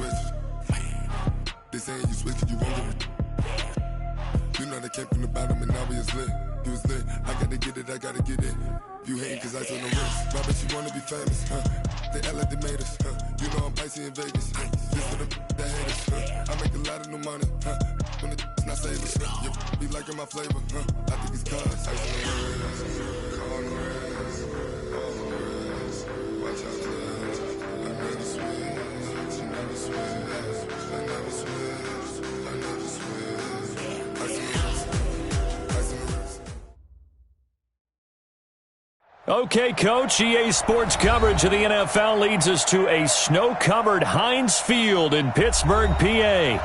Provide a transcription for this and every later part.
switch. They saying you switch, you won't give a. You know they came from the bottom and now we is lit. You was lit, I gotta get it, I gotta get it. You hating cause I told no risk. My bitch, you wanna be famous, huh? They act like they made us, huh? You know I'm icy in Vegas. This for the that hate us, huh? I make a lot of new money, huh? When the not save us, huh? You be liking my flavor, huh? I think it's cause ice on the wrist, call on the wrist, watch out for this. I never switch, you never switch, I never switch, I never switch. Ice on the wrist, ice on the wrist. Okay, Coach, EA Sports coverage of the NFL leads us to a snow-covered Heinz Field in Pittsburgh, PA.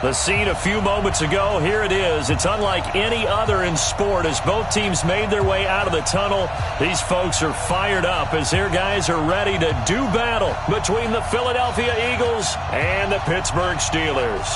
The scene a few moments ago, here it is. It's unlike any other in sport as both teams made their way out of the tunnel. These folks are fired up as their guys are ready to do battle between the Philadelphia Eagles and the Pittsburgh Steelers.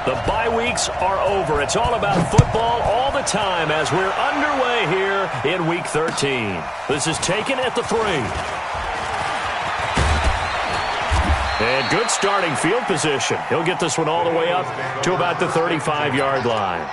The bye weeks are over. It's all about football all the time as we're underway here in Week 13. This is taken at the 3. And good starting field position. He'll get this one all the way up to about the 35-yard line.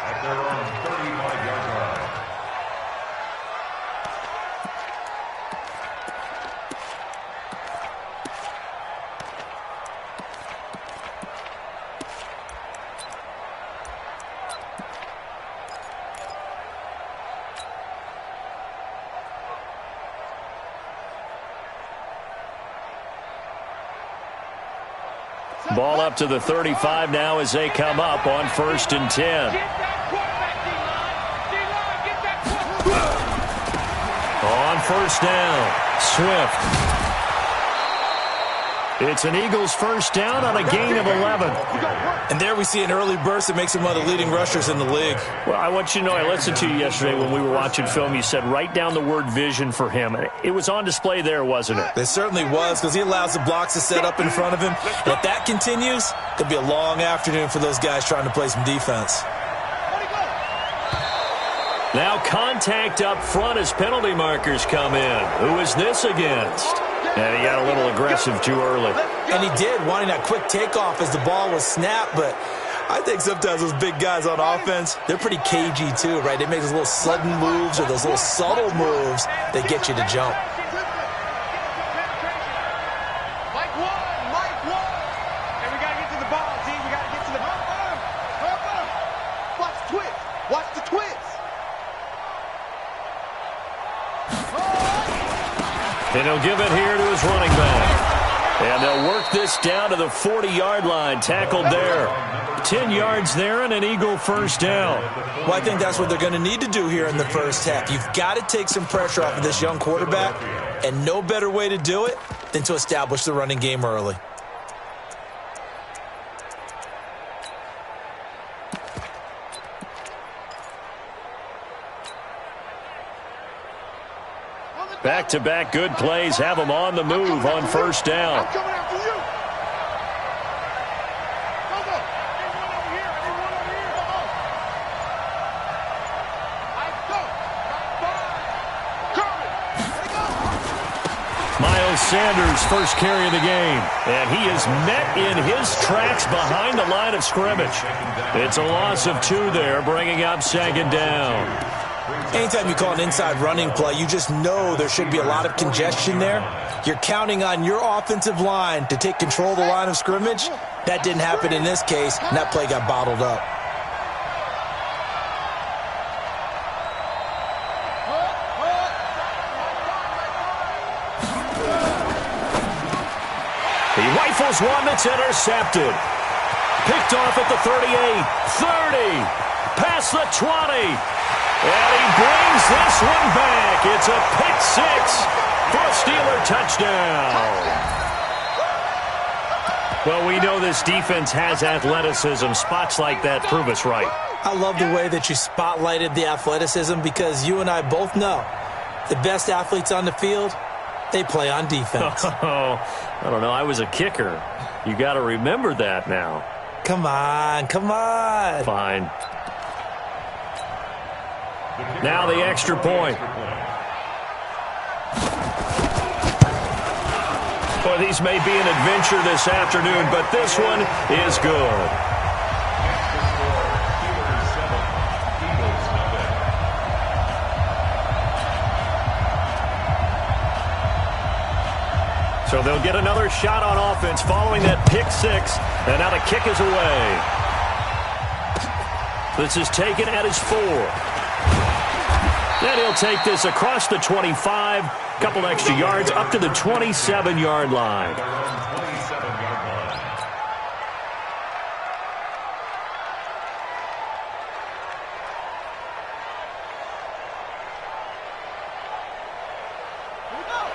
Ball up to the 35 now as they come up on 1st and 10. On 1st down, Swift. It's an Eagles first down on a gain of 11. And there we see an early burst that makes him one of the leading rushers in the league. Well, I want you to know, I listened to you yesterday when we were watching film. You said write down the word vision for him. It was on display there, wasn't it? It certainly was, because he allows the blocks to set up in front of him. And if that continues, it'll be a long afternoon for those guys trying to play some defense. Now contact up front as penalty markers come in. Who is this against? And he got a little aggressive too early. And he did, wanting that quick takeoff as the ball was snapped. But I think sometimes those big guys on offense, they're pretty cagey too, right? They make those little sudden moves or those little subtle moves that get you to jump. And we got to get to the ball, G. We got to get to the ball. Watch the twist. Watch the twist. And he'll give it here to his running back. And they'll work this down to the 40-yard line. Tackled there. 10 yards there and an Eagle first down. Well, I think that's what they're going to need to do here in the first half. You've got to take some pressure off of this young quarterback. And no better way to do it than to establish the running game early. Back-to-back good plays have them on the move on first down. Miles Sanders, first carry of the game. And he is met in his tracks behind the line of scrimmage. It's a loss of 2 there, bringing up 2nd down. Anytime you call an inside running play, you just know there should be a lot of congestion there. You're counting on your offensive line to take control of the line of scrimmage. That didn't happen in this case, and that play got bottled up. He rifles one that's intercepted. Picked off at the 38, 30, past the 20. And he brings this one back. It's a pick 6 for a Steeler touchdown. Well, we know this defense has athleticism. Spots like that prove us right. I love the way that you spotlighted the athleticism because you and I both know the best athletes on the field, they play on defense. Oh, I don't know. I was a kicker. You got to remember that now. Come on, come on. Fine. Now the extra point. Boy, these may be an adventure this afternoon, but this one is good. So they'll get another shot on offense following that pick six, and now the kick is away. This is taken at his 4. Then he'll take this across the 25, couple extra yards up to the 27-yard line.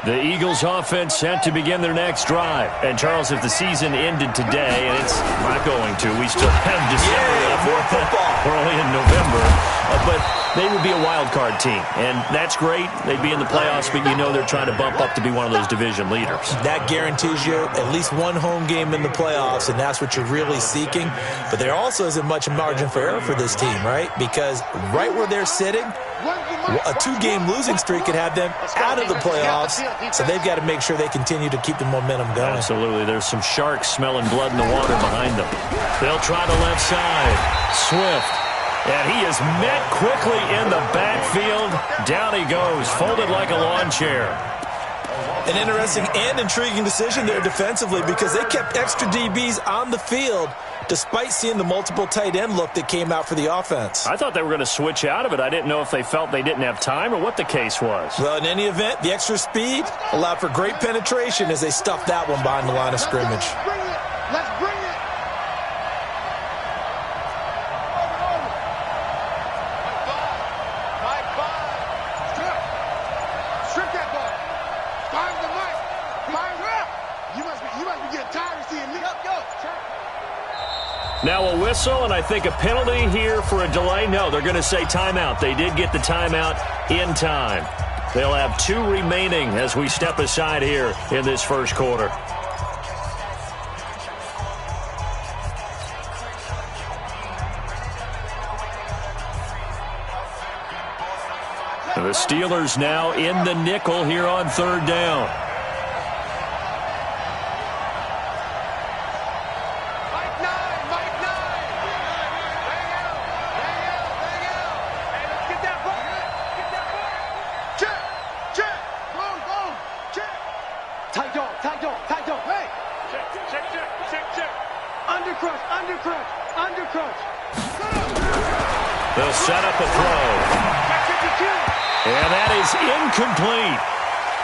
The Eagles offense set to begin their next drive. And Charles, if the season ended today, and it's not going to, we still have December left. More football. We're only in November. But they would be a wild card team. And that's great. They'd be in the playoffs, but you know they're trying to bump up to be one of those division leaders. That guarantees you at least one home game in the playoffs, and that's what you're really seeking. But there also isn't much margin for error for this team, right? Because right where they're sitting, a 2-game losing streak could have them out of the playoffs, so they've got to make sure they continue to keep the momentum going. Absolutely. There's some sharks smelling blood in the water behind them. They'll try the left side. Swift. And he is met quickly in the backfield. Down he goes, folded like a lawn chair. An interesting and intriguing decision there defensively because they kept extra DBs on the field despite seeing the multiple tight end look that came out for the offense. I thought they were going to switch out of it. I didn't know if they felt they didn't have time or what the case was. Well, in any event, the extra speed allowed for great penetration as they stuffed that one behind the line of scrimmage. Let's bring it. Strip that ball. Find the mic. Find where? You must be getting tired of seeing me. Go. Now a whistle, and I think a penalty here for a delay. No, they're going to say timeout. They did get the timeout in time. They'll have 2 remaining as we step aside here in this first quarter. The Steelers now in the nickel here on 3rd down. They'll set up a throw. And that is incomplete.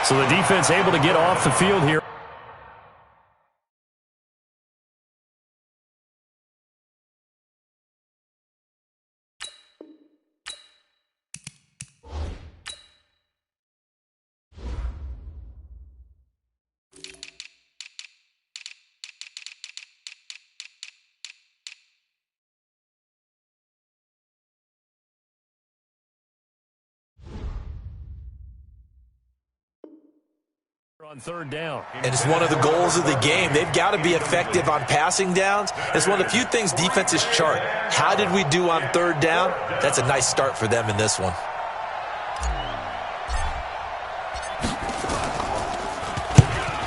So the defense able to get off the field here. On 3rd down. And it's one of the goals of the game. They've got to be effective on passing downs. It's one of the few things defenses chart. How did we do on 3rd down? That's a nice start for them in this one.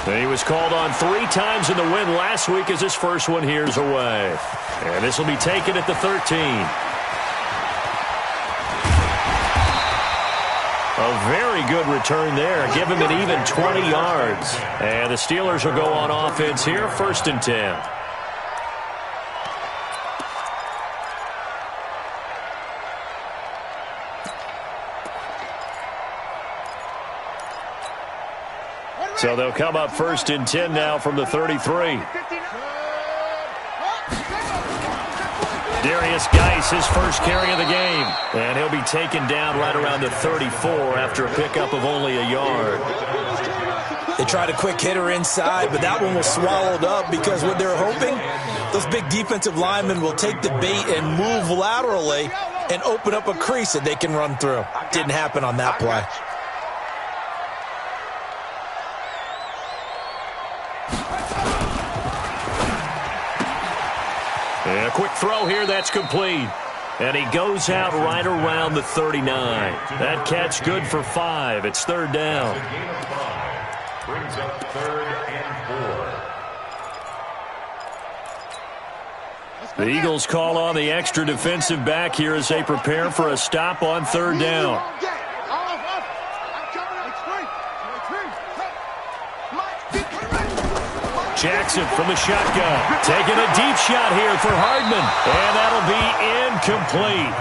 And he was called on 3 times in the win last week as his first one here's away. And this will be taken at the 13. A very good return there. Give him an even 20 yards. And the Steelers will go on offense here, 1st and 10. So they'll come up 1st and 10 now from the 33. Darius Geis, his first carry of the game. And he'll be taken down right around the 34 after a pickup of only a yard. The They tried a quick hitter inside, but that one was swallowed up because what they were hoping, those big defensive linemen will take the bait and move laterally and open up a crease that they can run through. Didn't happen on that play. And a quick throw here, that's complete. And he goes out right around the 39. That catch good for 5. It's third down. Brings up 3rd and 4. The Eagles call on the extra defensive back here as they prepare for a stop on third down. Jackson from the shotgun. Taking a deep shot here for Hardman. And that'll be incomplete.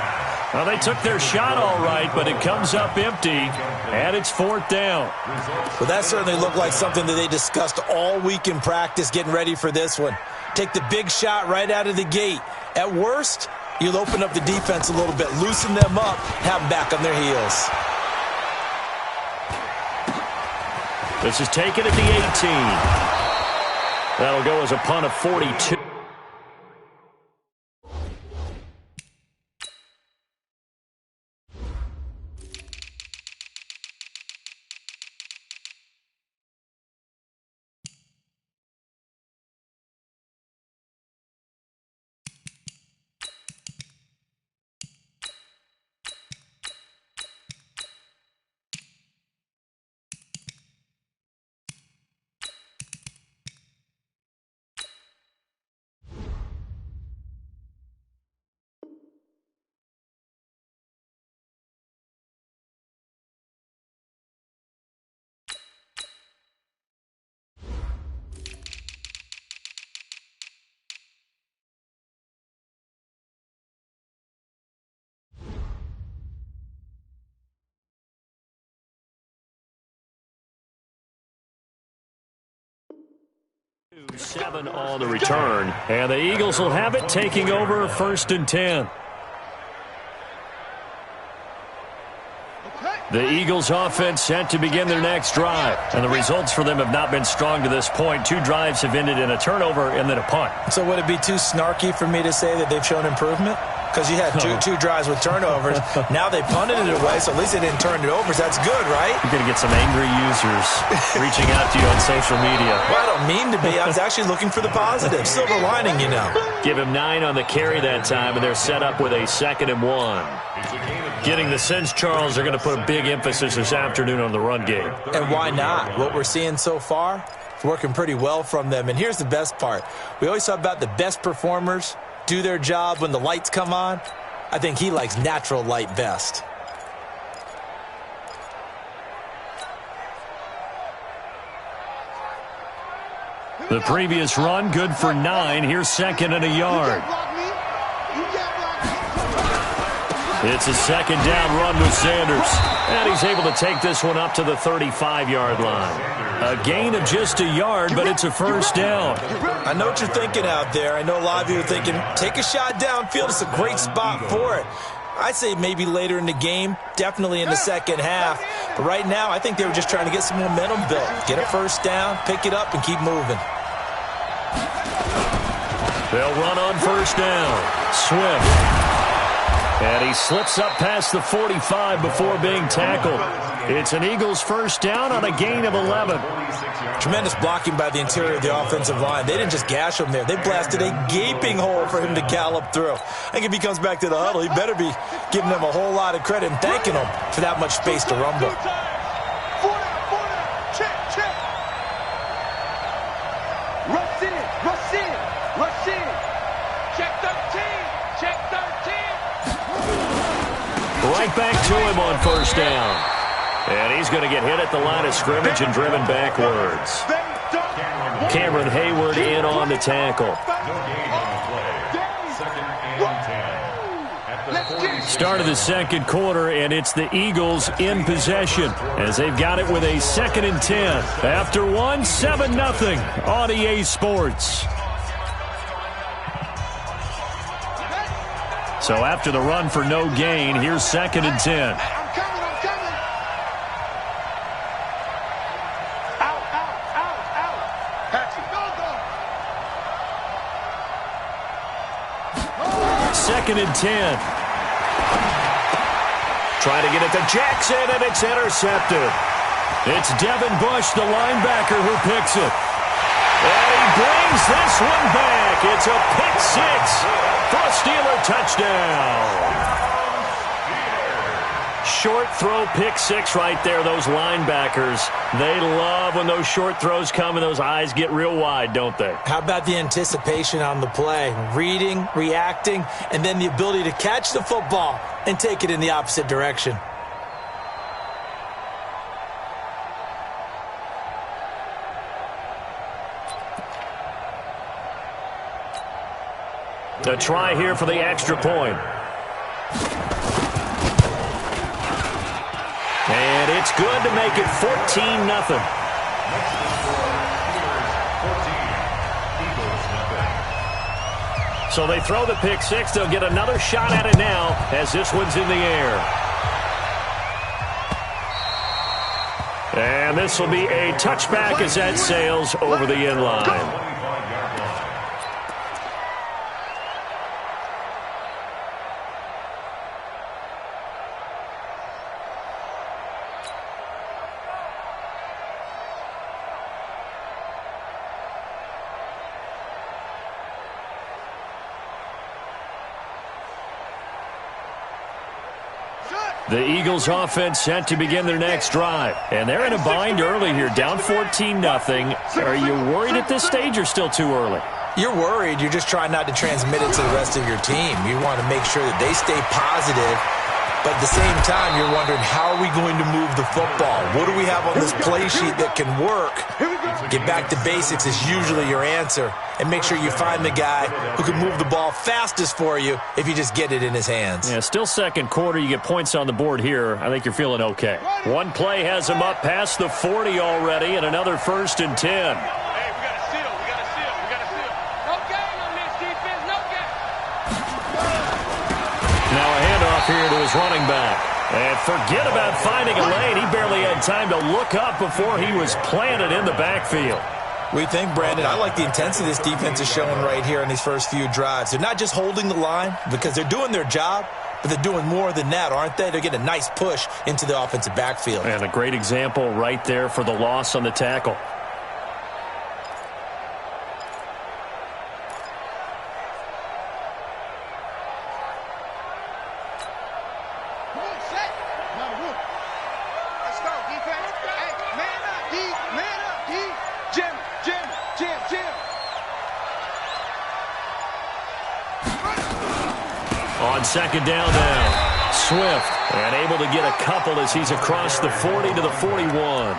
Well, they took their shot all right, but it comes up empty, and it's fourth down. Well, that certainly looked like something that they discussed all week in practice getting ready for this one. Take the big shot right out of the gate. At worst, you'll open up the defense a little bit, loosen them up, have them back on their heels. This is taken at the 18. That'll go as a punt of 42. Seven on the return, and the Eagles will have it, taking over 1st and 10. The Eagles offense set to begin their next drive, and the results for them have not been strong to this point. 2 drives have ended in a turnover and then a punt. So would it be too snarky for me to say that they've shown improvement? Because you had two drives with turnovers. Now they punted it away, so at least they didn't turn it over. So that's good, right? You're going to get some angry users reaching out to you on social media. Well, I don't mean to be. I was actually looking for the positive. Silver lining, you know. Give him 9 on the carry that time, and they're set up with a 2nd and 1. Getting the sense, Charles, they're going to put a big emphasis this afternoon on the run game. And why not? What we're seeing so far, it's working pretty well from them. And here's the best part. We always talk about the best performers do their job when the lights come on. I think he likes natural light best. The previous run, good for 9. Here's 2nd and a yard. It's a 2nd down run with Sanders. And he's able to take this one up to the 35-yard line. A gain of just a yard, but it's a 1st down. I know what you're thinking out there. I know a lot of you are thinking, take a shot downfield. It's a great spot for it. I'd say maybe later in the game, definitely in the second half. But right now, I think they were just trying to get some momentum built. Get a 1st down, pick it up, and keep moving. They'll run on 1st down. Swift. And he slips up past the 45 before being tackled. It's an Eagles 1st down on a gain of 11. Tremendous blocking by the interior of the offensive line. They didn't just gash him there. They blasted a gaping hole for him to gallop through. I think if he comes back to the huddle, he better be giving them a whole lot of credit and thanking them for that much space to rumble. Check 13. Right back to him on 1st down. And he's going to get hit at the line of scrimmage and driven backwards. Cameron Hayward in on the tackle. Start of the 2nd quarter, and it's the Eagles in possession as they've got it with a 2nd and 10. After 1, 7-0 on EA Sports. So after the run for no gain, here's 2nd and 10. 2nd and 10. Trying to get it to Jackson, and it's intercepted. It's Devin Bush, the linebacker, who picks it. And he brings this one back. It's a pick six for a Steeler touchdown. Short throw pick six right there, those linebackers. They love when those short throws come and those eyes get real wide, don't they? How about the anticipation on the play? Reading, reacting, and then the ability to catch the football and take it in the opposite direction. A try here for the extra point. And it's good to make it 14-0. So they throw the pick six. They'll get another shot at it now as this one's in the air. And this will be a touchback as that sails over the end line. The Eagles offense set to begin their next drive. And they're in a bind early here, down 14-0. Are you worried at this stage or still too early? You're worried. You're just trying not to transmit it to the rest of your team. You want to make sure that they stay positive. But at the same time, you're wondering, how are we going to move the football? What do we have on this play sheet that can work? Get back to basics is usually your answer. And make sure you find the guy who can move the ball fastest for you if you just get it in his hands. Yeah, still second quarter. You get points on the board here. I think you're feeling okay. One play has him up past the 40 already, and another 1st and 10. Hey, we got to seal. We got to seal. We got to seal. No gain on this defense. No gain. Now a handoff here to his running back. And forget about finding a lane. He barely had time to look up before he was planted in the backfield. We think, Brandon, I like the intensity this defense is showing right here in these first few drives. They're not just holding the line because they're doing their job, but they're doing more than that, aren't they? They're getting a nice push into the offensive backfield. And a great example right there for the loss on the tackle. On second down now, Swift, and able to get a couple as he's across the 40 to the 41.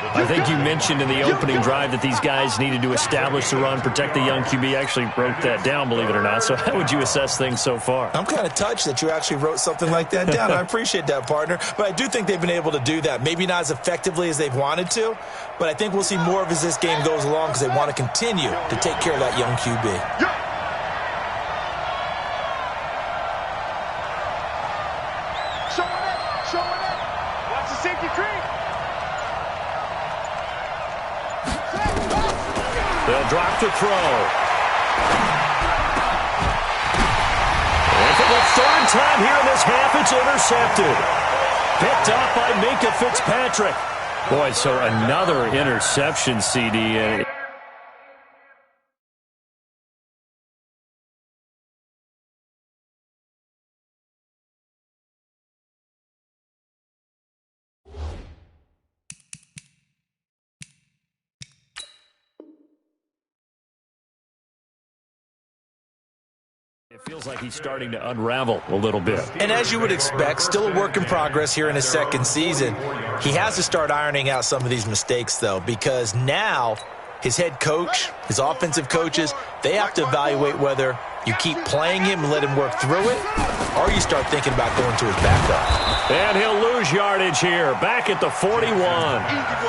I think you mentioned in the opening drive that these guys needed to establish the run, protect the young QB. I actually wrote that down, believe it or not. So how would you assess things so far? I'm kind of touched that you actually wrote something like that down. I appreciate that, partner. But I do think they've been able to do that. Maybe not as effectively as they've wanted to, but I think we'll see more of as this game goes along because they want to continue to take care of that young QB. Watch the safety creep. They'll drop to throw. And for the 3rd time here in this half, it's intercepted. Picked off by Minkah Fitzpatrick. Boy, so another interception, CD. It feels like he's starting to unravel a little bit. And as you would expect, still a work in progress here in his second season. He has to start ironing out some of these mistakes, though, because now his head coach, his offensive coaches, they have to evaluate whether you keep playing him and let him work through it, or you start thinking about going to his backup. And he'll lose yardage here, back at the 41.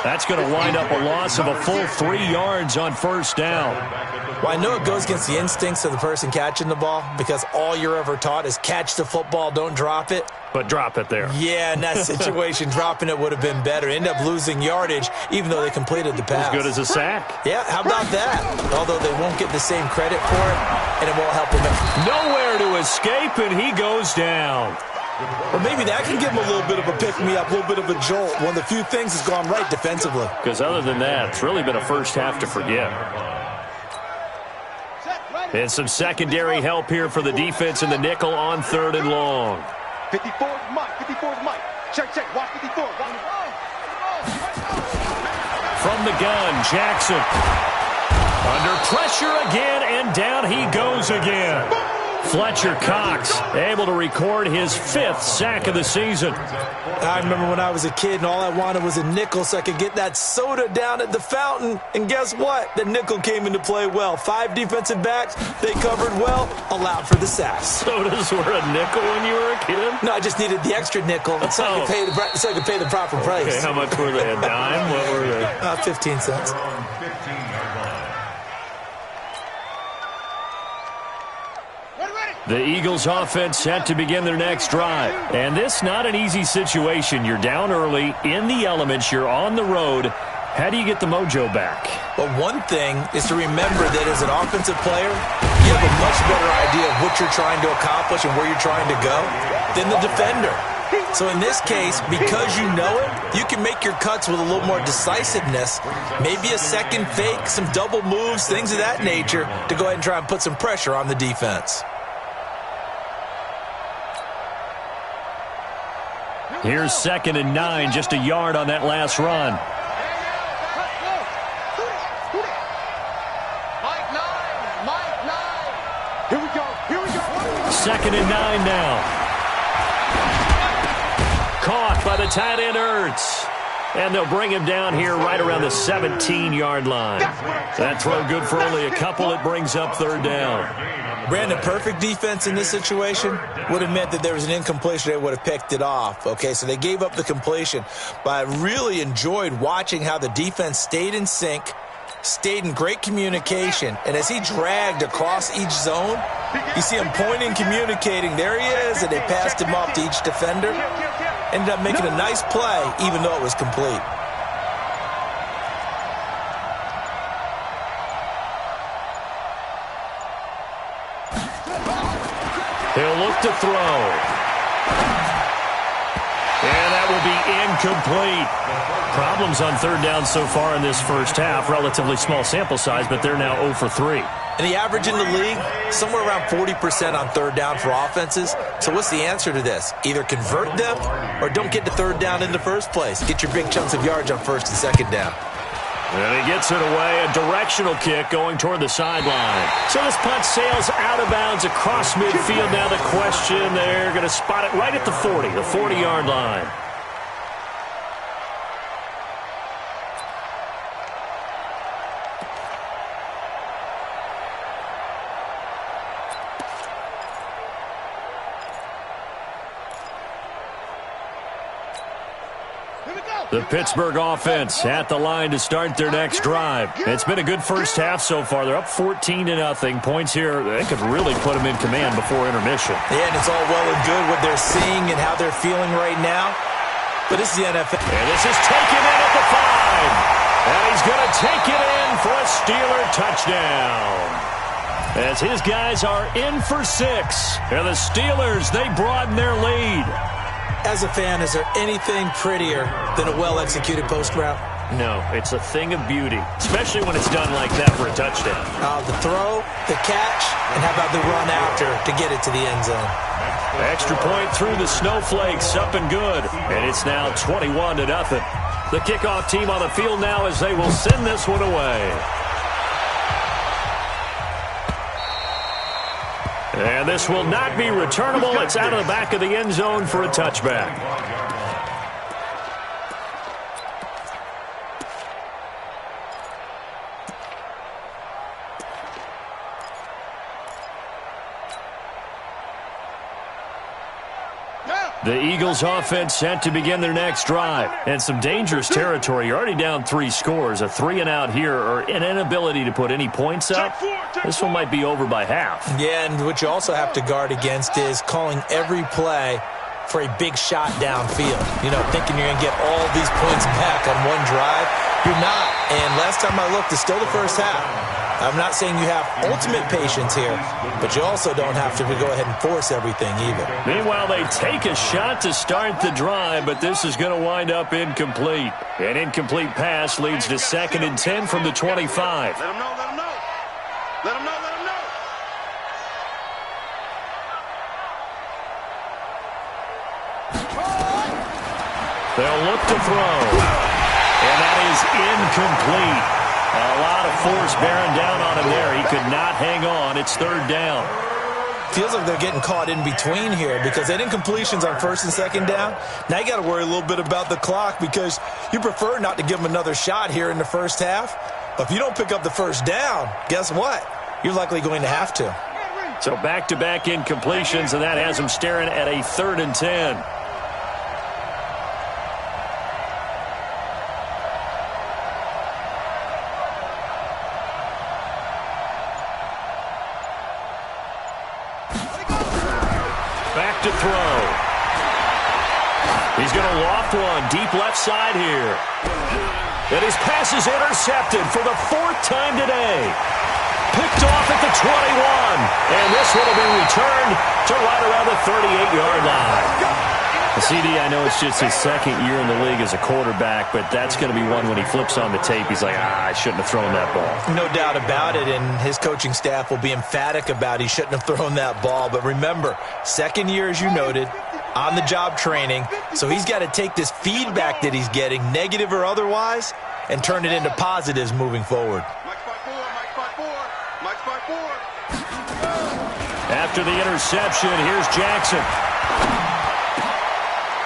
That's going to wind up a loss of a full 3 yards on 1st down. Well, I know it goes against the instincts of the person catching the ball because all you're ever taught is catch the football, don't drop it. but drop it there. Yeah, in that situation, dropping it would have been better. End up losing yardage, even though they completed the pass. As good as a sack. Yeah, how about that? Although they won't get the same credit for it, and it won't help them. Nowhere to escape, and he goes down. Well, maybe that can give him a little bit of a pick-me-up, a little bit of a jolt. One of the few things that's gone right defensively. Because other than that, it's really been a first half to forget. And some secondary help here for the defense in the nickel on 3rd and long. 54's Mike. 54's Mike. Check. Watch 54. From the gun, Jackson. Under pressure again, and down he goes again. Fletcher Cox able to record his 5th sack of the season. I remember when I was a kid and all I wanted was a nickel so I could get that soda down at the fountain. And guess what? The nickel came into play well. 5 defensive backs, they covered well, allowed for the sacks. Sodas were a nickel when you were a kid? No, I just needed the extra nickel so I could pay the proper price. Okay, how much were they? A dime? What were they? 15 cents. The Eagles offense set to begin their next drive. And this not an easy situation. You're down early, in the elements, you're on the road. How do you get the mojo back? Well, one thing is to remember that as an offensive player, you have a much better idea of what you're trying to accomplish and where you're trying to go than the defender. So in this case, because you know it, you can make your cuts with a little more decisiveness, maybe a second fake, some double moves, things of that nature, to go ahead and try and put some pressure on the defense. Here's 2nd and 9, just a yard on that last run. Here we go. 2nd and 9 now. Caught by the tight end Ertz. And they'll bring him down here right around the 17-yard line. That throw good for only a couple. It brings up 3rd down. Brandon, perfect defense in this situation would have meant that there was an incompletion. They would have picked it off. Okay, so they gave up the completion. But I really enjoyed watching how the defense stayed in sync, stayed in great communication. And as he dragged across each zone, you see him pointing, communicating. There he is, and they passed him off to each defender. Ended up making a nice play, even though it was complete. He'll look to throw. And that will be incomplete. Problems on 3rd down so far in this first half. Relatively small sample size, but they're now 0 for 3. And the average in the league, somewhere around 40% on 3rd down for offenses. So what's the answer to this? Either convert them or don't get to 3rd down in the first place. Get your big chunks of yards on 1st and 2nd down. And he gets it away, a directional kick going toward the sideline. So this punt sails out of bounds across midfield. Now the question, they're going to spot it right at the 40, the 40-yard line. The Pittsburgh offense at the line to start their next drive. It's been a good first half so far. They're up 14-0. Points here, they could really put them in command before intermission. Yeah, and it's all well and good what they're seeing and how they're feeling right now. But this is the NFL. And this is taken in at the 5. And he's going to take it in for a Steeler touchdown. As his guys are in for 6. And the Steelers, they broaden their lead. As a fan, is there anything prettier than a well-executed post route? No, it's a thing of beauty, especially when it's done like that for a touchdown. The throw, the catch, and how about the run after to get it to the end zone? Extra point through the snowflakes, up and good. And it's now 21-0. The kickoff team on the field now as they will send this one away. And this will not be returnable. It's out of the back of the end zone for a touchback. The Eagles offense set to begin their next drive. And some dangerous territory. You're already down 3 scores. A 3-and-out here or an inability to put any points up. This one might be over by half. Yeah, and what you also have to guard against is calling every play for a big shot downfield. You know, thinking you're going to get all these points back on one drive. You're not. And last time I looked, it's still the first half. I'm not saying you have ultimate patience here, but you also don't have to go ahead and force everything either. Meanwhile, they take a shot to start the drive, but this is going to wind up incomplete. An incomplete pass leads to 2nd and 10 from the 25. Let him know, let him know. Let him know, let him know. They'll look to throw. And that is incomplete. A lot of force bearing down on him there. He could not hang on. It's 3rd down. Feels like they're getting caught in between here because they did incompletions on 1st and 2nd down. Now you got to worry a little bit about the clock because you prefer not to give them another shot here in the first half. But if you don't pick up the 1st down, guess what? You're likely going to have to. So back-to-back incompletions, and that has him staring at a 3rd and 10. Back to throw. He's going to loft one deep left side here. And his pass is intercepted for the 4th time today. Picked off at the 21. And this one will be returned to right around the 38-yard line. CD, I know it's just his 2nd year in the league as a quarterback, but that's going to be one when he flips on the tape. He's like, I shouldn't have thrown that ball. No doubt about it, and his coaching staff will be emphatic about he shouldn't have thrown that ball. But remember, 2nd year, as you noted, on-the-job training, so he's got to take this feedback that he's getting, negative or otherwise, and turn it into positives moving forward. After the interception, here's Jackson.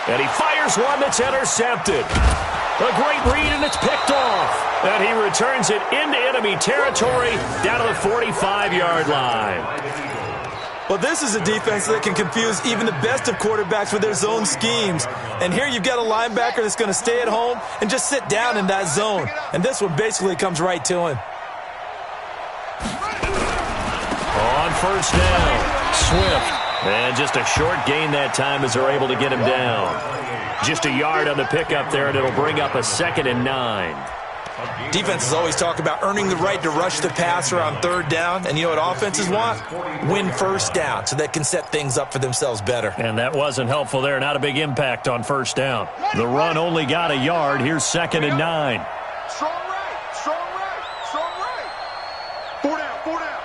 And he fires one that's intercepted. A great read, and it's picked off. And he returns it into enemy territory down to the 45-yard line. Well, this is a defense that can confuse even the best of quarterbacks with their zone schemes. And here you've got a linebacker that's going to stay at home and just sit down in that zone. And this one basically comes right to him. On 1st down, Swift. And just a short gain that time as they're able to get him down. Just a yard on the pickup there, and it'll bring up a 2nd and 9. Defenses always talk about earning the right to rush the passer on 3rd down. And you know what offenses want? Win 1st down so they can set things up for themselves better. And that wasn't helpful there. Not a big impact on 1st down. The run only got a yard. Here's 2nd and 9. Strong right, strong right, strong right. 4 down, 4 down.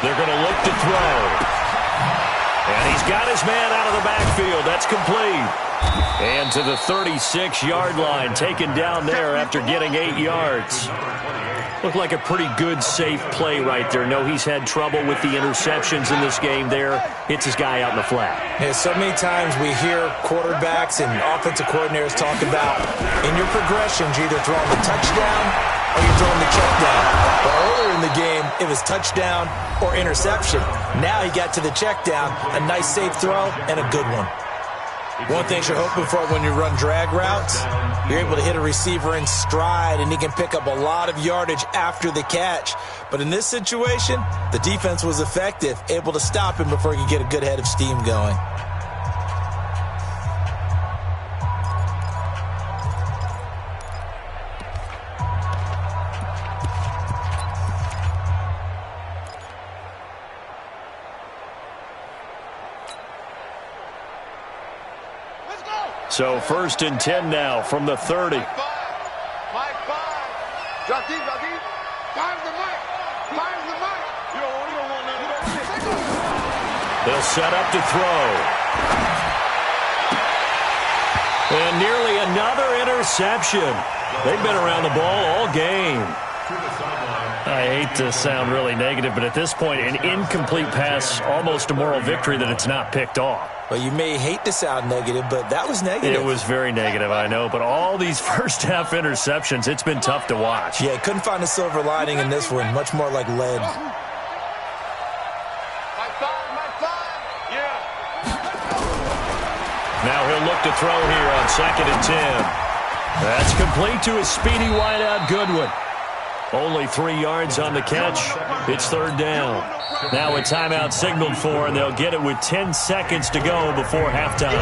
They're going to look to throw. And he's got his man out of the backfield. That's complete. And to the 36-yard line, taken down there after getting 8 yards. Looked like a pretty good, safe play right there. No, he's had trouble with the interceptions in this game there. Hits his guy out in the flat. Yeah, so many times we hear quarterbacks and offensive coordinators talk about in your progressions, you're either throwing the touchdown or you're throwing the check down. But earlier in the game, it was touchdown or interception. Now he got to the check down, a nice safe throw, and a good one. One thing you're hoping for when you run drag routes, you're able to hit a receiver in stride, and he can pick up a lot of yardage after the catch. But in this situation, the defense was effective, able to stop him before he could get a good head of steam going. So 1st and 10 now from the 30. Mike 5. Drop deep, drop deep. Find the mic. Find the mic. You don't want none. They'll set up to throw. And nearly another interception. They've been around the ball all game. I hate to sound really negative, but at this point, an incomplete pass, almost a moral victory that it's not picked off. Well, you may hate to sound negative, but that was negative. It was very negative, I know, but all these first-half interceptions, it's been tough to watch. Yeah, couldn't find a silver lining in this one, much more like lead. Mike 5, yeah. Now he'll look to throw here on 2nd and 10. That's complete to his speedy wideout Goodwin. Only 3 yards on the catch. It's third down. Now a timeout signaled for, and they'll get it with 10 seconds to go before halftime.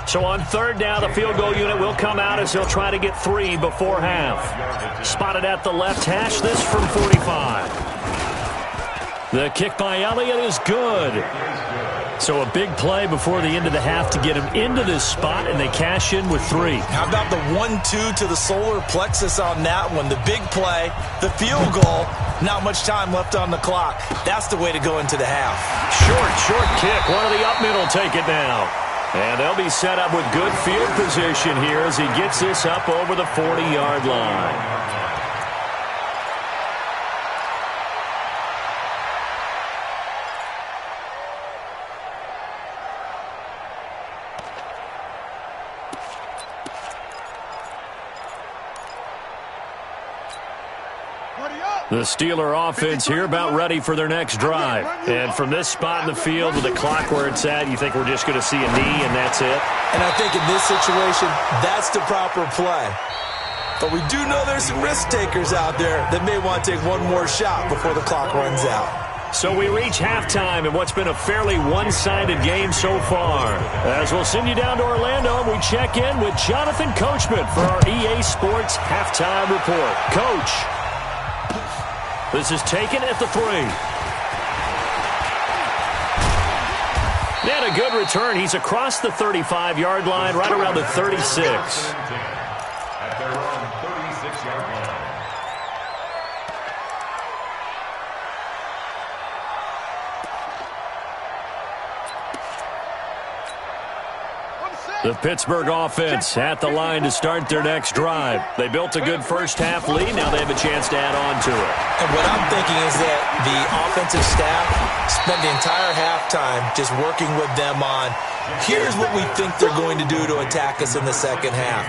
So on third down, the field goal unit will come out as he'll try to get 3 before half. Spotted at the left hash, this from 45. The kick by Elliott is good. So a big play before the end of the half to get him into this spot, and they cash in with 3. How about the 1-2 to the solar plexus on that one? The big play, the field goal, not much time left on the clock. That's the way to go into the half. Short kick. One of the up mid will take it now. And they'll be set up with good field position here as he gets this up over the 40-yard line. The Steeler offense here about ready for their next drive. And from this spot in the field with the clock where it's at, you think we're just going to see a knee and that's it? And I think in this situation, that's the proper play. But we do know there's some risk takers out there that may want to take one more shot before the clock runs out. So we reach halftime in what's been a fairly one-sided game so far. As we'll send you down to Orlando, we check in with Jonathan Coachman for our EA Sports Halftime Report. Coach. This is taken at the 3. And a good return. He's across the 35-yard line, right around the 36. At their own 36-yard line. The Pittsburgh offense at the line to start their next drive. They built a good first-half lead. Now they have a chance to add on to it. And what I'm thinking is that the offensive staff spent the entire halftime just working with them on, here's what we think they're going to do to attack us in the second half.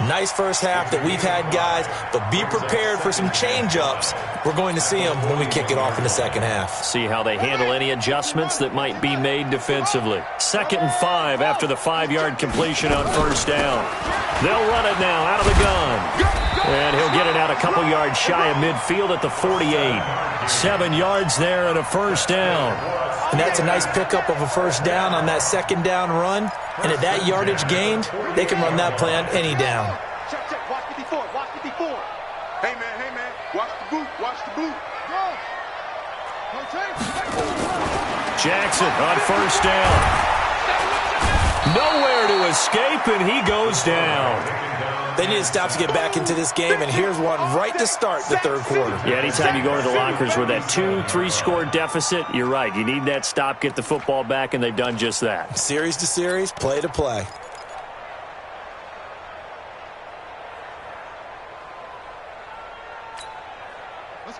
Nice first half that we've had, guys, but be prepared for some change-ups. We're going to see them when we kick it off in the second half. See how they handle any adjustments that might be made defensively. 2nd and 5 after the 5-yard completion on first down. They'll run it now out of the gun. And he'll get it out a couple yards shy of midfield at the 48. 7 yards there and a first down. And that's a nice pickup of a first down on that second down run. And at that yardage gained, they can run that play on any down. Check. Watch the before. Hey, man. Watch the boot. Go. Jackson on first down. Nowhere to escape, and he goes down. They need to stop to get back into this game, and here's one right to start the third quarter. Yeah, anytime you go into the lockers with that 2-3 score deficit, you're right. You need that stop, get the football back, and they've done just that. Series to series, play to play.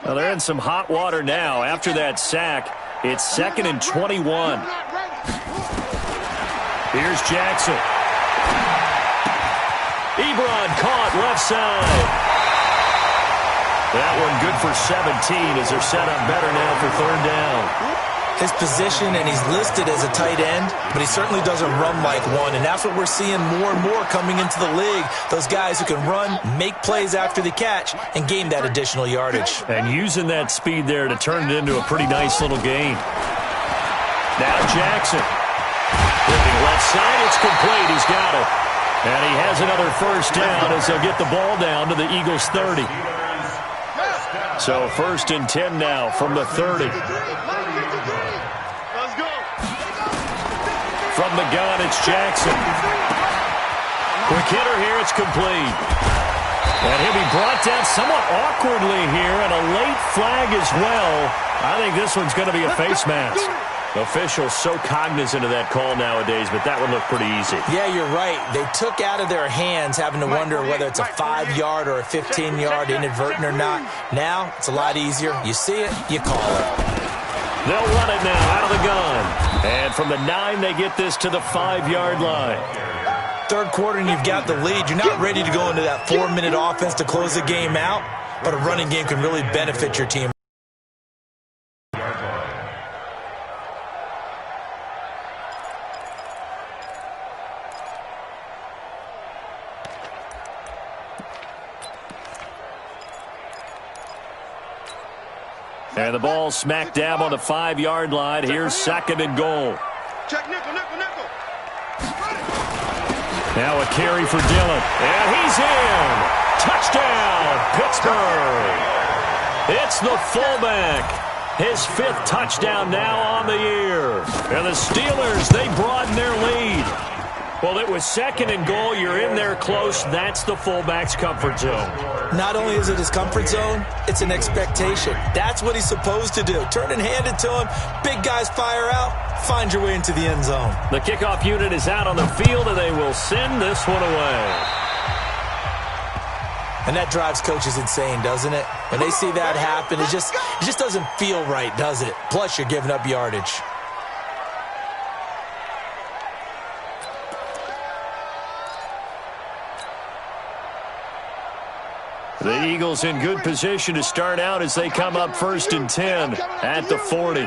Well, they're in some hot water now. After that sack, it's 2nd and 21. Here's Jackson. Ebron caught left side. That one good for 17 as they're set up better now for third down. His position, and he's listed as a tight end, but he certainly doesn't run like one, and that's what we're seeing more and more coming into the league. Those guys who can run, make plays after the catch, and gain that additional yardage. And using that speed there to turn it into a pretty nice little gain. Now Jackson. Looking left side, it's complete. He's got it. And he has another first down as they'll get the ball down to the Eagles' 30. So 1st and 10 now from the 30. From the gun, it's Jackson. Quick hitter here, it's complete. And he'll be brought down somewhat awkwardly here, and a late flag as well. I think this one's going to be a face mask. Officials so cognizant of that call nowadays, but that one looked pretty easy. Yeah, you're right. They took out of their hands having to wonder whether it's a 5-yard or a 15-yard inadvertent or not. Now, it's a lot easier. You see it, you call it. They'll run it now out of the gun. And from the 9, they get this to the 5-yard line. Third quarter, and you've got the lead. You're not ready to go into that 4-minute offense to close the game out, but a running game can really benefit your team. And the ball smack dab on the 5-yard line. Here's 2nd and goal. Check nickel, nickel, nickel. Now a carry for Dillon. And he's in. Touchdown, Pittsburgh. It's the fullback. His 5th touchdown now on the year. And the Steelers, they broaden their lead. Well, it was 2nd and goal. You're in there close. That's the fullback's comfort zone. Not only is it his comfort zone, it's an expectation. That's what he's supposed to do. Turn and hand it to him. Big guys fire out. Find your way into the end zone. The kickoff unit is out on the field, and they will send this one away. And that drives coaches insane, doesn't it? When they see that happen, it just doesn't feel right, does it? Plus, you're giving up yardage. The Eagles in good position to start out as they come up 1st and 10 at the 40.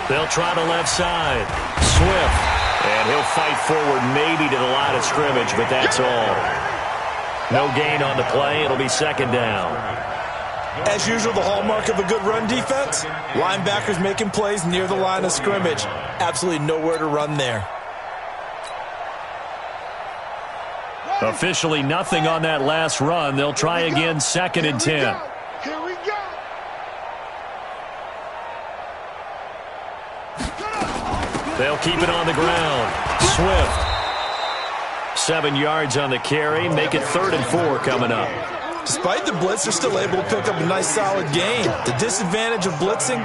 They'll try the left side. Swift. And he'll fight forward maybe to the line of scrimmage, but that's all. No gain on the play. It'll be 2nd down. As usual, the hallmark of a good run defense, linebackers making plays near the line of scrimmage. Absolutely nowhere to run there. Officially nothing on that last run. They'll try again 2nd and 10. Here we go. They'll keep it on the ground. Swift. 7 yards on the carry. Make it 3rd and 4 coming up. Despite the blitz, they're still able to pick up a nice solid gain. The disadvantage of blitzing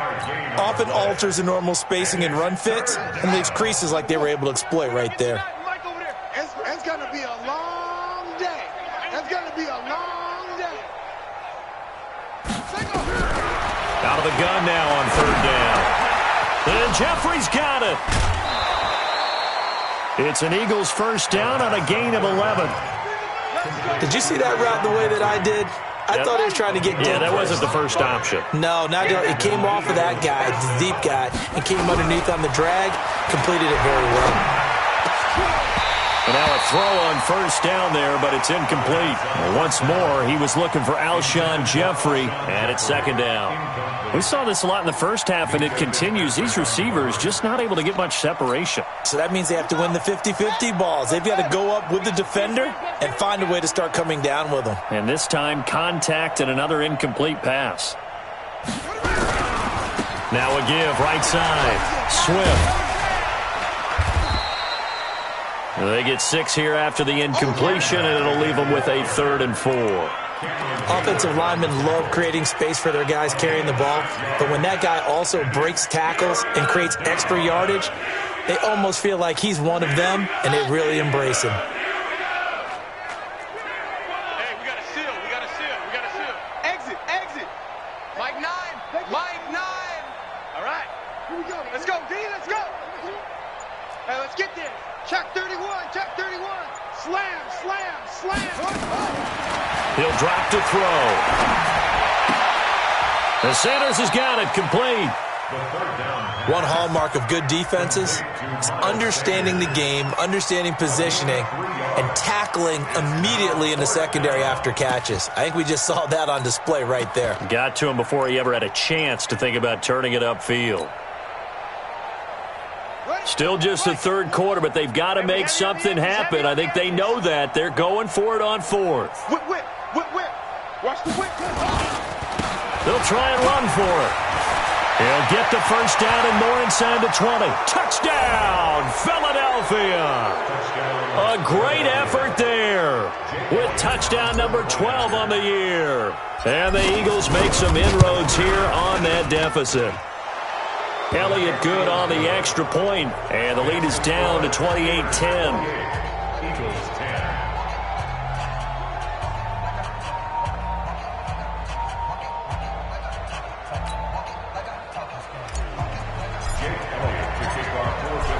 often alters the normal spacing and run fits and leaves creases like they were able to exploit right there. It's going to be a long day. It's going to be a long day. Out of the gun now on 3rd down. And Jeffrey's got it. It's an Eagles 1st down on a gain of 11. Did you see that route the way that I did? I thought he was trying to get deep. Yeah, that wasn't the first option. No, not it came off of that guy, the deep guy, and came underneath on the drag, completed it very well. And now a throw on 1st down there, but it's incomplete. Once more, he was looking for Alshon Jeffrey, and it's 2nd down. We saw this a lot in the first half, and it continues. These receivers just not able to get much separation. So that means they have to win the 50-50 balls. They've got to go up with the defender and find a way to start coming down with them. And this time, contact and another incomplete pass. Now a give, right side. Swift. They get 6 here after the incompletion, and it'll leave them with a 3rd and 4. Offensive linemen love creating space for their guys carrying the ball, but when that guy also breaks tackles and creates extra yardage, they almost feel like he's one of them, and they really embrace him. Hey, we got to seal. We got to seal. We got to seal. Exit. Exit. Mike 9. Mike 9. All right. Here we go. Let's go, D. Let's go. Hey, let's get there. Check 31. Check 31. Slam, slam, slam. He'll drop to throw. The Sanders has got it complete. One hallmark of good defenses is understanding the game, understanding positioning, and tackling immediately in the secondary after catches. I think we just saw that on display right there. Got to him before he ever had a chance to think about turning it upfield. Still just the 3rd quarter, but they've got to make something happen. I think they know that. They're going for it on 4th. Whip, whip, whip, whip. Watch the whip. They'll try and run for it. He'll get the 1st down and more inside the 20. Touchdown, Philadelphia. A great effort there with touchdown number 12 on the year. And the Eagles make some inroads here on that deficit. Elliott good on the extra point, and the lead is down to 28-10.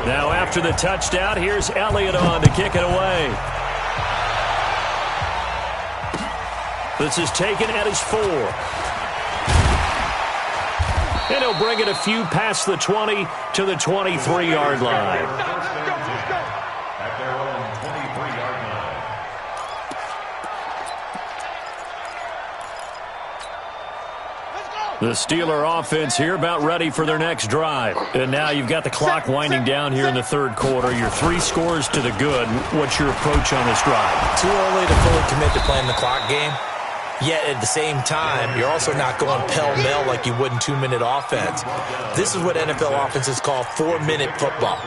Now after the touchdown, here's Elliott on to kick it away. This is taken at his 4. And he'll bring it a few past the 20 to the 23-yard line. At their own 23-yard line. The Steeler offense here about ready for their next drive. And now you've got the clock winding down here in the third quarter. You're 3 scores to the good. What's your approach on this drive? Too early to fully commit to playing the clock game. Yet at the same time, you're also not going pell-mell like you would in 2-minute offense. This is what NFL offenses call 4-minute football.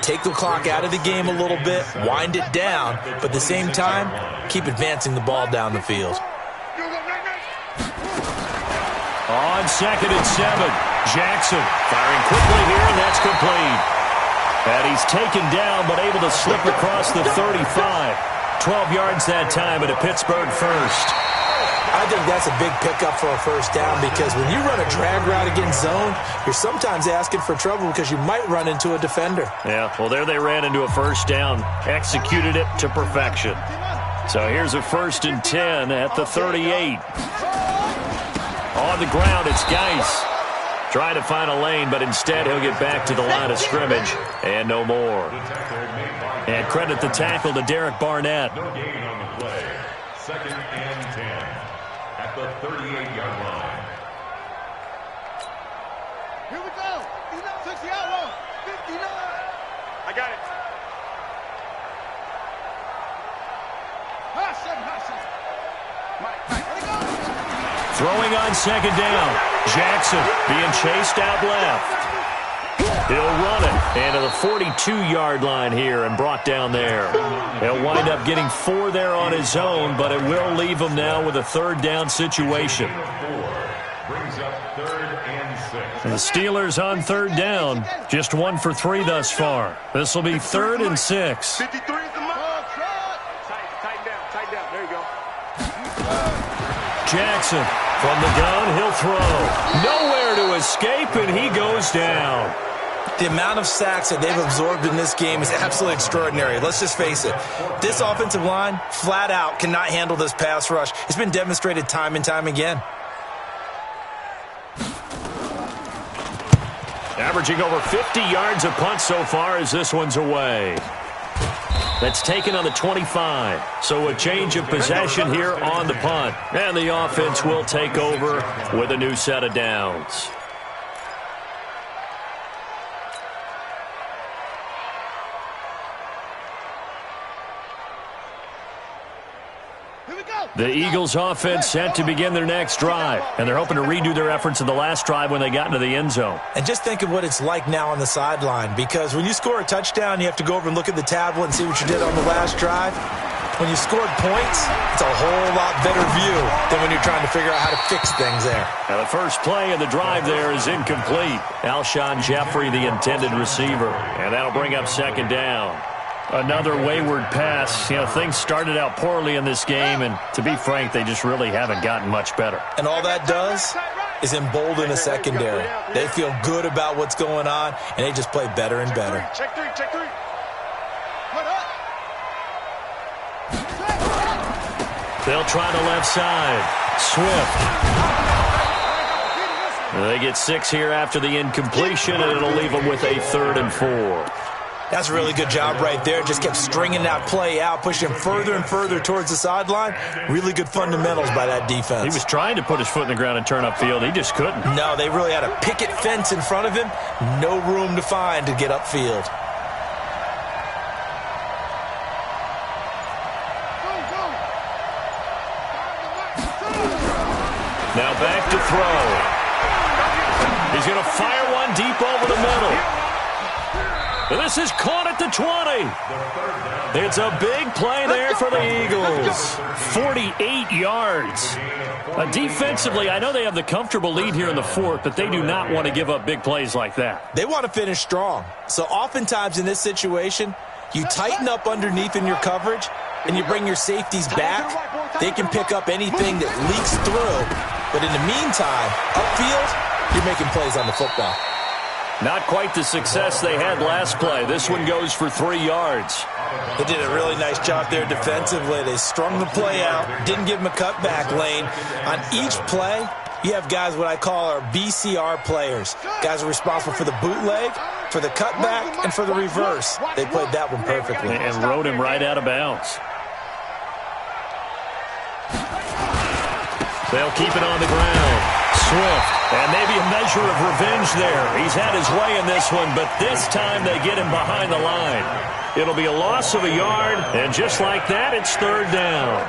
Take the clock out of the game a little bit, wind it down, but at the same time, keep advancing the ball down the field. On 2nd and 7, Jackson firing quickly here, and that's complete. And he's taken down, but able to slip across the 35. 12 yards that time, and a Pittsburgh first. I think that's a big pickup for a first down because when you run a drag route against zone, you're sometimes asking for trouble because you might run into a defender. Yeah, well, there they ran into a first down, executed it to perfection. So here's a 1st and 10 at the 38. On the ground, it's Geis. Trying to find a lane, but instead he'll get back to the line of scrimmage and no more. And credit the tackle to Derek Barnett. No gain on the play. 2nd and 10 at the 38-yard line. Here we go. 60 out 59. I got it. Mike, let it go. Throwing on 2nd down. Jackson being chased out left. He'll run it into the 42-yard line here and brought down there. He'll wind up getting 4 there on his own, but it will leave him now with a 3rd down situation. Brings up 3rd and 6. And the Steelers on 3rd down, just 1 for 3 thus far. This will be 3rd and 6. 53 is the mark. Tighten down. There you go. Jackson from the gun, he'll throw. Nowhere to escape, and he goes down. The amount of sacks that they've absorbed in this game is absolutely extraordinary. Let's just face it. This offensive line, flat out, cannot handle this pass rush. It's been demonstrated time and time again. Averaging over 50 yards a punt so far as this one's away. That's taken on the 25. So a change of possession here on the punt. And the offense will take over with a new set of downs. The Eagles offense set to begin their next drive, and they're hoping to redo their efforts in the last drive when they got into the end zone. And just think of what it's like now on the sideline, because when you score a touchdown, you have to go over and look at the tablet and see what you did on the last drive. When you scored points, it's a whole lot better view than when you're trying to figure out how to fix things there. Now the first play of the drive there is incomplete. Alshon Jeffrey, the intended receiver, and that'll bring up 2nd down. Another wayward pass. You know, things started out poorly in this game, and to be frank, they just really haven't gotten much better. And all that does is embolden a secondary. They feel good about what's going on, and they just play better and better. Check three. Put up. They'll try the left side. Swift. They get 6 here after the incompletion, and it'll leave them with a 3rd and 4. That's a really good job right there. Just kept stringing that play out, pushing him further and further towards the sideline. Really good fundamentals by that defense. He was trying to put his foot in the ground and turn upfield. He just couldn't. No, they really had a picket fence in front of him. No room to find to get upfield. Now back to throw. He's going to fire one deep over the middle. And this is caught at the 20. It's a big play there for the Eagles. 48 yards. Defensively, I know they have the comfortable lead here in the 4th, but they do not want to give up big plays like that. They want to finish strong. So oftentimes in this situation, you tighten up underneath in your coverage, and you bring your safeties back. They can pick up anything that leaks through. But in the meantime, upfield, you're making plays on the football. Not quite the success they had last play. This one goes for 3 yards. They did a really nice job there defensively. They strung the play out, didn't give them a cutback lane. On each play, you have guys what I call our BCR players. Guys are responsible for the bootleg, for the cutback, and for the reverse. They played that one perfectly. And rode him right out of bounds. They'll keep it on the ground. Swift And maybe a measure of revenge there. He's had his way in this one, but this time they get him behind the line. It'll be a loss of a yard, and just like that, it's third down.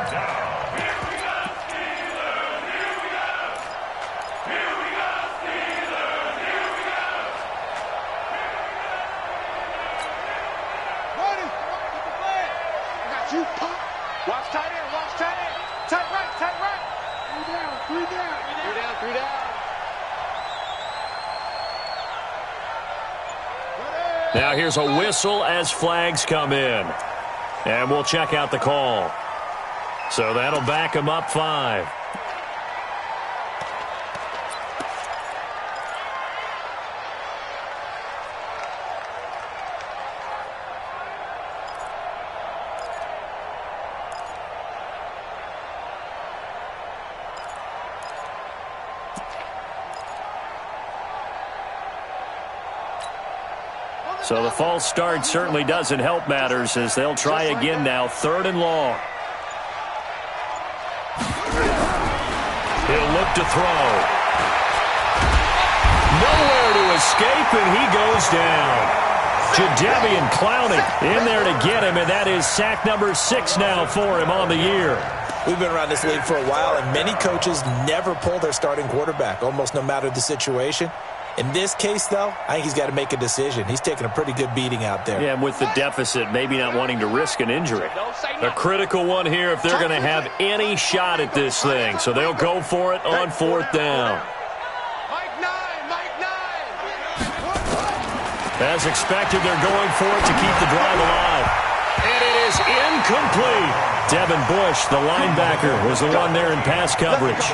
Watch tight end, watch tight end. Tight right, tight right. Three down. Now here's a whistle as flags come in. And we'll check out the call. So that'll back him up 5. So the false start certainly doesn't help matters as they'll try again now, 3rd and long. He'll look to throw. Nowhere to escape, and he goes down. Jadeveon Clowney in there to get him, and that is sack number 6 now for him on the year. We've been around this league for a while, and many coaches never pull their starting quarterback, almost no matter the situation. In this case, though, I think he's got to make a decision. He's taking a pretty good beating out there. Yeah, and with the deficit, maybe not wanting to risk an injury. A critical one here if they're going to have any shot at this thing. So they'll go for it on 4th down. Mike 9. As expected, they're going for it to keep the drive alive. And it is incomplete. Devin Bush, the linebacker, was the one there in pass coverage.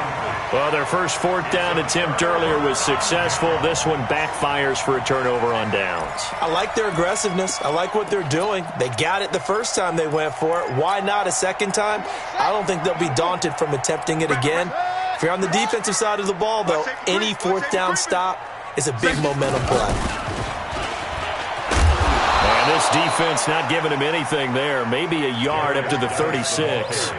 Well, their first 4th down attempt earlier was successful. This one backfires for a turnover on downs. I like their aggressiveness. I like what they're doing. They got it the first time they went for it. Why not a second time? I don't think they'll be daunted from attempting it again. If you're on the defensive side of the ball, though, any 4th down stop is a big momentum play. And this defense not giving him anything there. Maybe a yard up to the 36.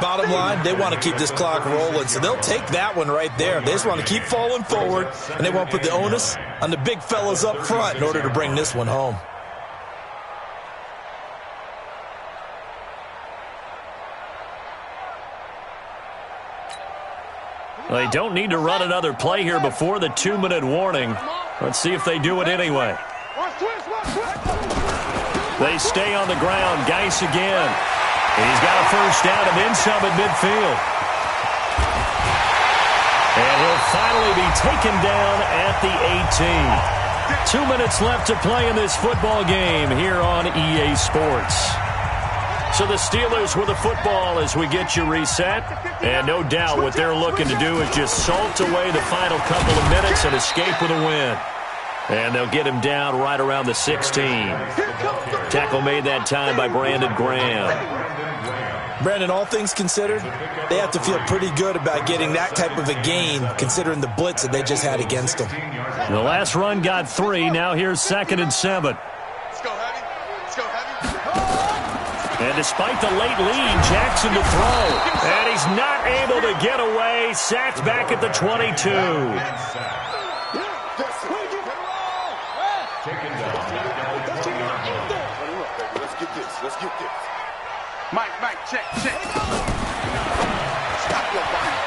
Bottom line, they want to keep this clock rolling, so they'll take that one right there. They just want to keep falling forward, and they want to put the onus on the big fellas up front in order to bring this one home. Well, they don't need to run another play here before the 2-minute warning. Let's see if they do it anyway. They stay on the ground. Geis again. And he's got a first down and then some at midfield. And he'll finally be taken down at the 18. 2 minutes left to play in this football game here on EA Sports. So the Steelers with the football as we get you reset. And no doubt what they're looking to do is just salt away the final couple of minutes and escape with a win. And they'll get him down right around the 16. Tackle made that time by Brandon Graham. Brandon, all things considered, they have to feel pretty good about getting that type of a gain considering the blitz that they just had against them. The last run got 3. Now here's 2nd and 7. Let's go heavy. And despite the late lead, Jackson to throw. And he's not able to get away. Sacked back at the 22. Let's get this. Mike, check.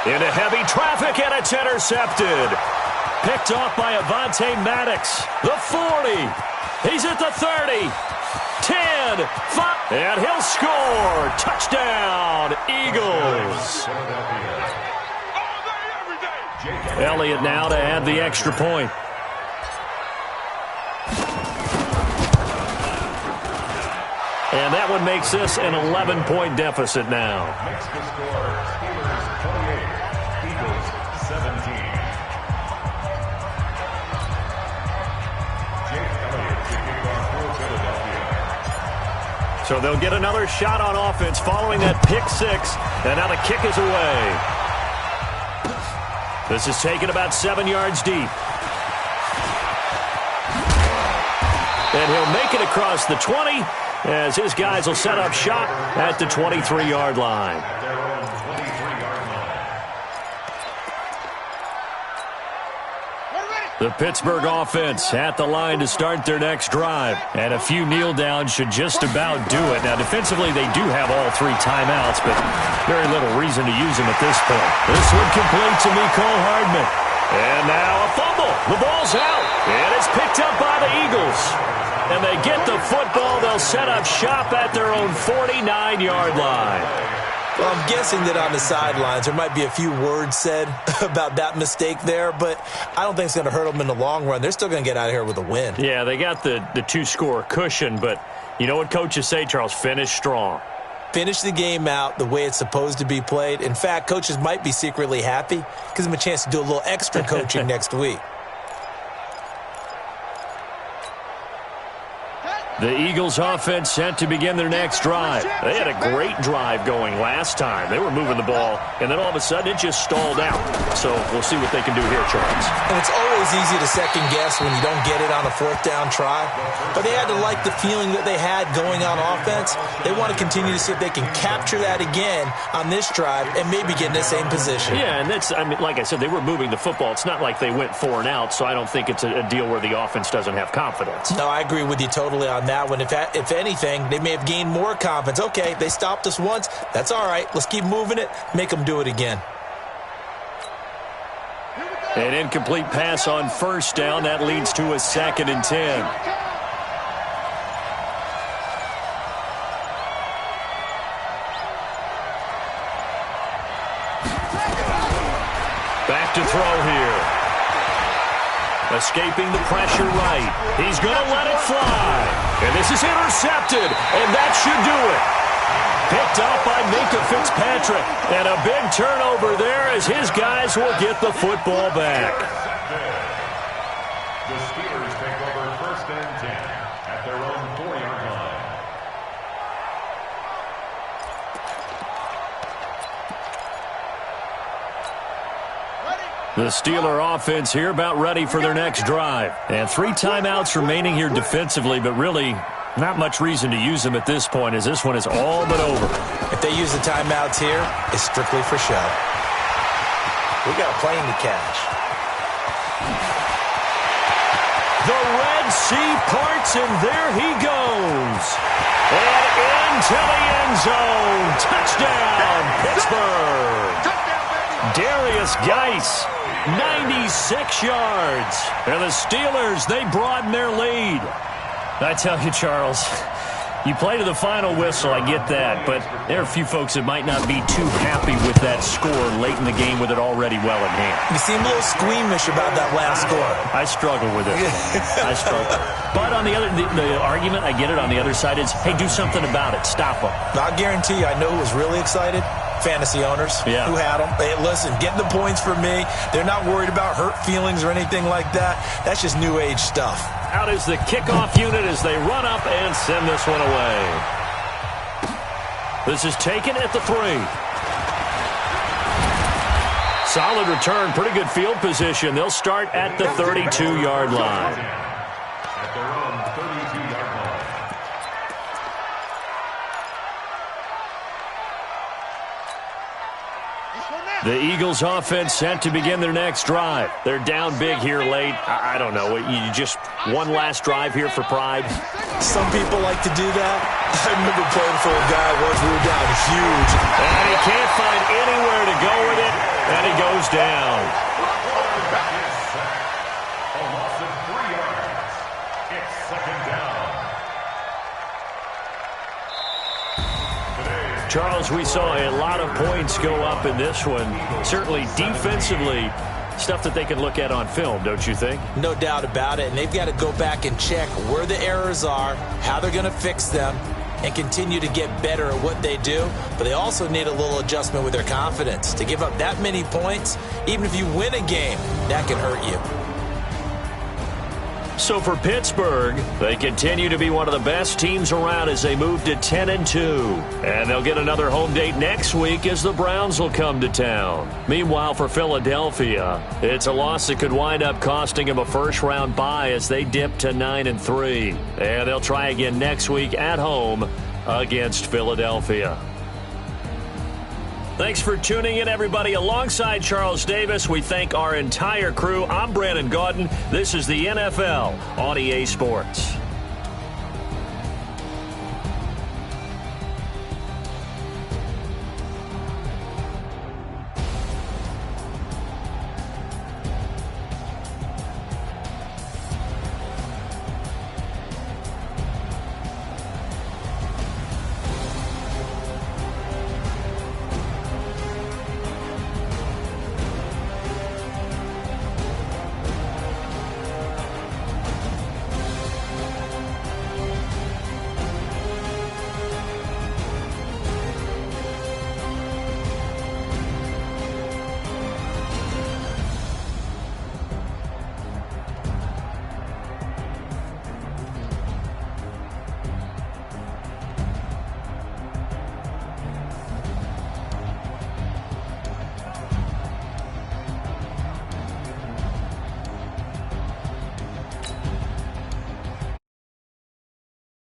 Into heavy traffic, and it's intercepted. Picked off by Avonte Maddox. The 40. He's at the 30. 10, 5, and he'll score. Touchdown, Eagles. Elliott now to add the extra point. And that one makes this an 11-point deficit now. Next to score, Steelers 28, Eagles 17. Jake Elliott to kick off for Philadelphia. So they'll get another shot on offense following that pick 6. And now the kick is away. This is taken about 7 yards deep. And he'll make it across the 20. As his guys will set up shop at the 23-yard line. The Pittsburgh offense at the line to start their next drive. And a few kneel downs should just about do it. Now, defensively, they do have all 3 timeouts, but very little reason to use them at this point. This one complete to Mecole Hardman. And now a fumble. The ball's out. And it's picked up by the Eagles. And they get the football. They'll set up shop at their own 49-yard line. Well, I'm guessing that on the sidelines there might be a few words said about that mistake there, but I don't think it's going to hurt them in the long run. They're still going to get out of here with a win. Yeah, they got the 2-score cushion, but you know what coaches say, Charles? Finish strong. Finish the game out the way it's supposed to be played. In fact, coaches might be secretly happy. Gives them a chance to do a little extra coaching next week. The Eagles offense set to begin their next drive. They had a great drive going last time. They were moving the ball, and then all of a sudden it just stalled out. So we'll see what they can do here, Charles. And it's always easy to second guess when you don't get it on a 4th down try. But they had to like the feeling that they had going on offense. They want to continue to see if they can capture that again on this drive and maybe get in the same position. Yeah, and that's, I mean, like I said, they were moving the football. It's not like they went 4 and out, so I don't think it's a deal where the offense doesn't have confidence. No, I agree with you totally on that one. If anything, they may have gained more confidence. Okay, they stopped us once. That's all right. Let's keep moving it. Make them do it again. An incomplete pass on 1st down. That leads to a 2nd and 10. Back to throw here. Escaping the pressure right. He's going to let it fly. And this is intercepted. And that should do it. Picked up by Minkah Fitzpatrick. And a big turnover there as his guys will get the football back. The Steelers take over 1st and 10 at their own 4-yard line. The Steeler offense here about ready for their next drive. And 3 timeouts remaining here defensively, but really not much reason to use them at this point as this one is all but over. If they use the timeouts here, it's strictly for show. We got a plane to catch. The Red Sea parts, and there he goes. And into the end zone. Touchdown, Pittsburgh. Darius Geis, 96 yards. And the Steelers, they broaden their lead. I tell you, Charles, you play to the final whistle, I get that, but there are a few folks that might not be too happy with that score late in the game with it already well in hand. You seem a little squeamish about that last score. I struggle with it. I struggle. But on the argument, I get it, on the other side is, hey, do something about it. Stop them. I guarantee you, I know who was really excited. Fantasy owners who had them. Hey, listen, getting the points for me. They're not worried about hurt feelings or anything like that. That's just new age stuff. Out is the kickoff unit as they run up and send this one away. This is taken at the 3. Solid return, pretty good field position. They'll start at the 32-yard line. At their own 32-yard line. The Eagles offense set to begin their next drive. They're down big here late. I don't know. You just one last drive here for pride? Some people like to do that. I remember playing for a guy once. We were down huge. And he can't find anywhere to go with it. And he goes down. A loss of 3 yards. It's 2nd down. Charles, we saw a lot of points go up in this one. Certainly defensively, stuff that they can look at on film, don't you think? No doubt about it. And they've got to go back and check where the errors are, how they're going to fix them, and continue to get better at what they do. But they also need a little adjustment with their confidence. To give up that many points, even if you win a game, that can hurt you. So for Pittsburgh, they continue to be one of the best teams around as they move to 10-2. And they'll get another home date next week as the Browns will come to town. Meanwhile, for Philadelphia, it's a loss that could wind up costing them a first-round bye as they dip to 9-3. And they'll try again next week at home against Philadelphia. Thanks for tuning in, everybody. Alongside Charles Davis, we thank our entire crew. I'm Brandon Gaudin. This is the NFL on EA Sports.